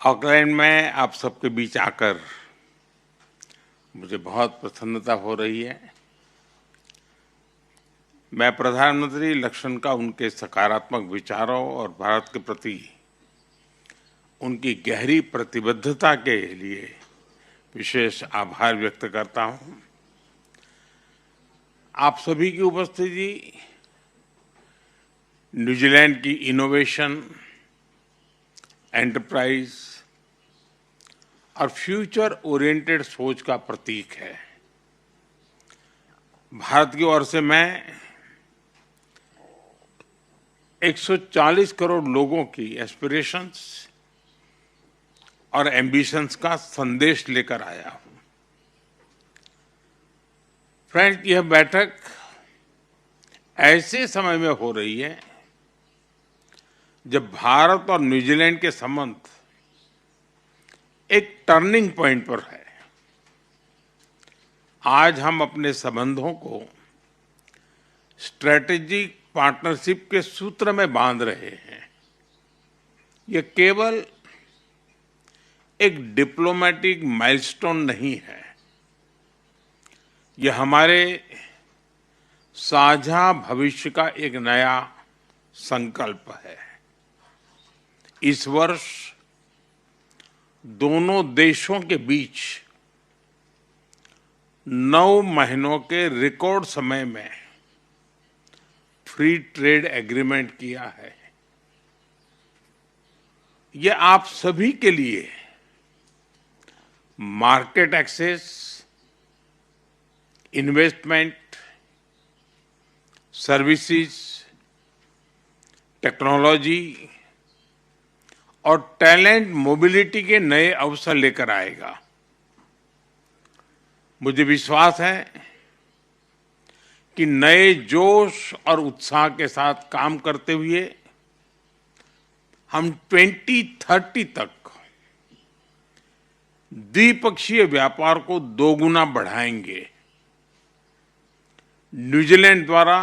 Auckland में आप सबके बीच आकर मुझे बहुत प्रसन्नता हो रही है। मैं प्रधानमंत्री लक्ष्मण उनके सकारात्मक विचारों और भारत के प्रति उनकी गहरी प्रतिबद्धता के लिए विशेष आभार व्यक्त करता हूं। आप सभी की उपस्थिति न्यूजीलैंड की इनोवेशन, एंटरप्राइज और फ्यूचर ओरिएंटेड सोच का प्रतीक है। भारत की ओर से मैं 140 करोड़ लोगों की एस्पिरेशंस और एम्बिशंस का संदेश लेकर आया हूं। फ्रेंड्स, यह बैठक ऐसे समय में हो रही है जब भारत और न्यूजीलैंड के संबंध एक टर्निंग पॉइंट पर है। आज हम अपने संबंधों को स्ट्रेटेजिक पार्टनरशिप के सूत्र में बांध रहे हैं। यह केवल एक डिप्लोमेटिक माइलस्टोन नहीं है, यह हमारे साझा भविष्य का एक नया संकल्प है। इस वर्ष दोनों देशों के बीच 9 महीनों के रिकॉर्ड समय में फ्री ट्रेड एग्रीमेंट किया है। यह आप सभी के लिए market access, investment, services, technology और टैलेंट मोबिलिटी के नए अवसर लेकर आएगा। मुझे विश्वास है कि नए जोश और उत्साह के साथ काम करते हुए हम 2030 तक द्विपक्षीय व्यापार को दोगुना बढ़ाएंगे। न्यूजीलैंड द्वारा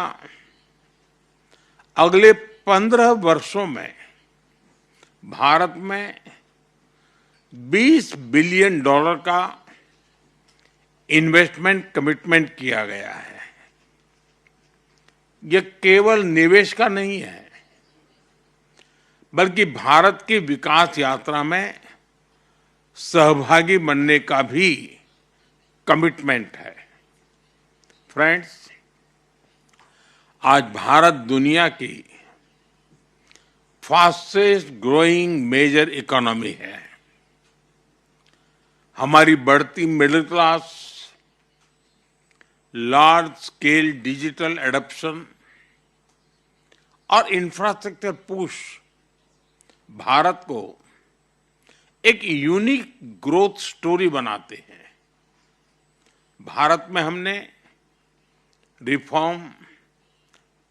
अगले 15 वर्षों में भारत में $20 बिलियन का इन्वेस्टमेंट कमिटमेंट किया गया है। यह केवल निवेश का नहीं है, बल्कि भारत की विकास यात्रा में सहभागी बनने का भी कमिटमेंट है। फ्रेंड्स, आज भारत दुनिया की फास्टेस्ट ग्रोइंग मेजर इकोनॉमी है। हमारी बढ़ती middle class, large scale digital adoption और इंफ्रास्ट्रक्चर पुश भारत को एक यूनिक ग्रोथ स्टोरी बनाते हैं। भारत में हमने रिफॉर्म,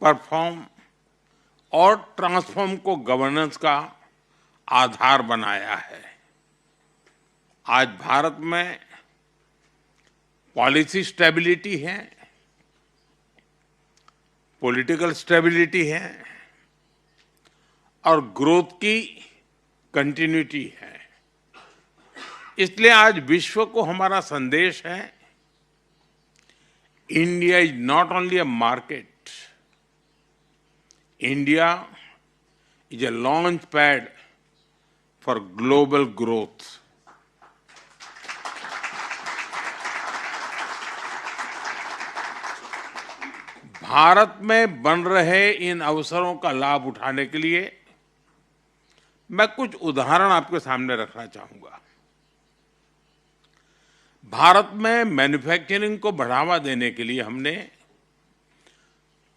परफॉर्म और ट्रांसफॉर्म को गवर्नेंस का आधार बनाया है। आज भारत में पॉलिसी स्टेबिलिटी है, पॉलिटिकल स्टेबिलिटी है और ग्रोथ की कंटिन्यूटी है। इसलिए आज विश्व को हमारा संदेश है, India is not only a market, India is a launch pad for global growth. Bharat में बन रहे इन अवसरों का लाभ उठाने के लिए मैं कुछ उदाहरण आपके सामने रखना चाहूंगा। भारत में मैन्युफैक्चरिंग को बढ़ावा देने के लिए हमने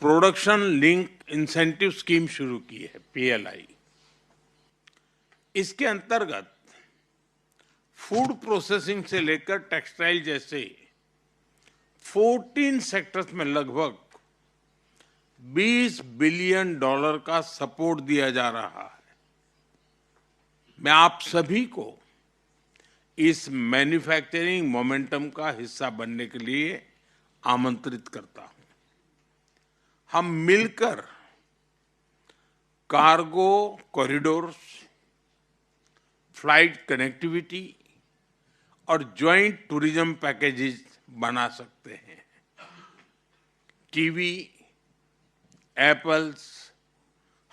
प्रोडक्शन लिंक इंसेंटिव स्कीम शुरू की है, PLI। इसके अंतर्गत फूड प्रोसेसिंग से लेकर टेक्सटाइल जैसे 14 सेक्टर्स में लगभग $20 बिलियन का सपोर्ट दिया जा रहा है। मैं आप सभी को इस मैन्युफैक्चरिंग मोमेंटम का हिस्सा बनने के लिए आमंत्रित करता हूं। हम मिलकर कार्गो कॉरिडोर्स, फ्लाइट कनेक्टिविटी और ज्वाइंट टूरिज्म पैकेजेस बना सकते हैं। कीवी, एप्पल्स,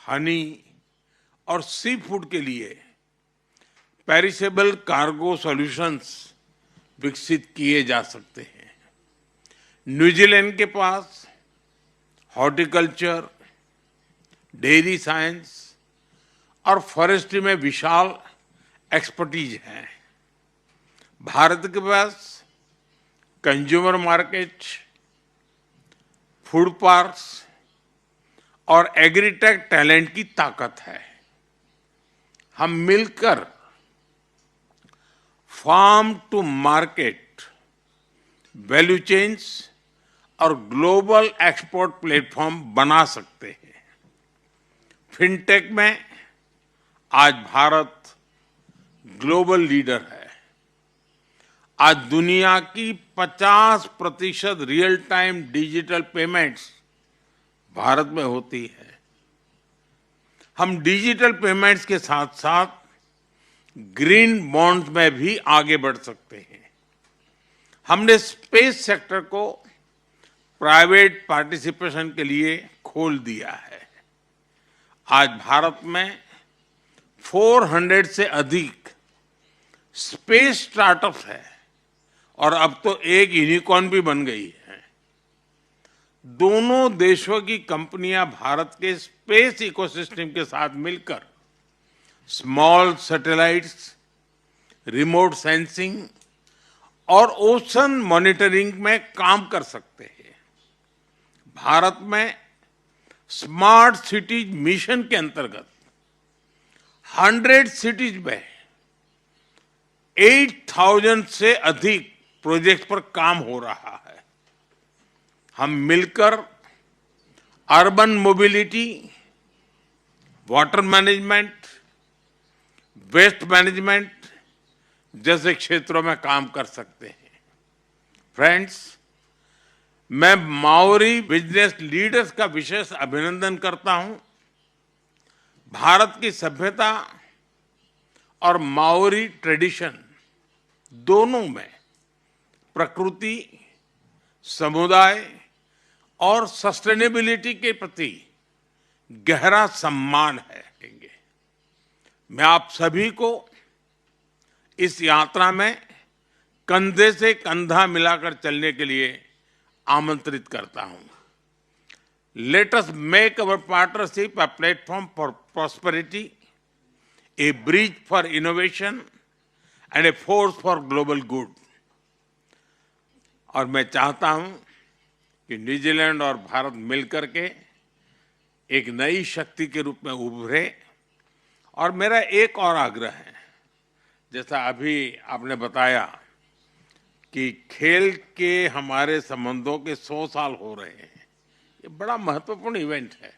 हनी और सी फूड के लिए पेरिशेबल कार्गो सॉल्यूशंस विकसित किए जा सकते हैं। न्यूजीलैंड के पास हॉर्टिकल्चर, डेयरी साइंस और फॉरेस्ट्री में विशाल एक्सपर्टीज है। भारत के पास कंज्यूमर मार्केट, फूड पार्क्स और एग्रीटेक टैलेंट की ताकत है। हम मिलकर farm to market, value chains और ग्लोबल एक्सपोर्ट प्लेटफॉर्म बना सकते हैं। फिनटेक में आज भारत ग्लोबल लीडर है। आज दुनिया की 50% real time digital payments Bharat में होती है। हम डिजिटल पेमेंट्स के साथ साथ ग्रीन बॉन्ड्स में भी आगे बढ़ सकते हैं। हमने स्पेस सेक्टर को प्राइवेट पार्टिसिपेशन के लिए खोल दिया है। आज भारत में 400 से अधिक स्पेस स्टार्टअप्स है और अब तो एक यूनिकॉर्न भी बन गई है। दोनों देशों की कंपनियां भारत के स्पेस इकोसिस्टम के साथ मिलकर स्मॉल सैटेलाइट्स, रिमोट सेंसिंग और ओशन मॉनिटरिंग में काम कर सकते हैं। भारत में स्मार्ट सिटीज मिशन के अंतर्गत 100 सिटीज में 8,000 से अधिक प्रोजेक्ट पर काम हो रहा है। हम मिलकर urban mobility, water management, waste management जैसे क्षेत्रों में काम कर सकते हैं। फ्रेंड्स, मैं माओरी बिजनेस लीडर्स का विशेष अभिनंदन करता हूं। भारत की सभ्यता और माओरी ट्रेडिशन दोनों में प्रकृति, समुदाय और सस्टेनेबिलिटी के प्रति गहरा सम्मान है। मैं आप सभी को इस यात्रा में कंधे से कंधा मिलाकर चलने के लिए आमंत्रित करता हूं। Let us make our partnership a platform for prosperity, A bridge for innovation and a force for global good. और मैं चाहता हूं कि न्यूजीलैंड और भारत मिलकर के एक नई शक्ति के रूप में उभरे। और मेरा एक और आग्रह है, जैसा अभी आपने बताया कि खेल के हमारे संबंधों के 100 साल हो रहे हैं। ये बड़ा महत्वपूर्ण इवेंट है।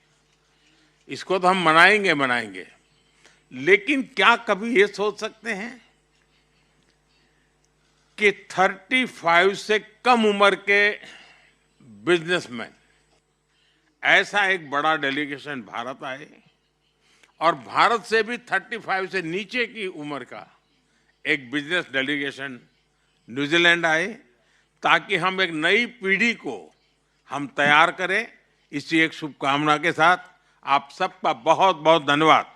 इसको तो हम मनाएंगे, लेकिन क्या कभी ये सोच सकते हैं कि 35 से कम उम्र के बिजनेसमैन ऐसा एक बड़ा डेलीगेशन भारत आए और भारत से भी 35 से नीचे की उम्र का एक बिजनेस डेलीगेशन न्यूजीलैंड आए, ताकि हम एक नई पीढ़ी को हम तैयार करें। इसी एक शुभकामना के साथ आप सबका बहुत बहुत धन्यवाद।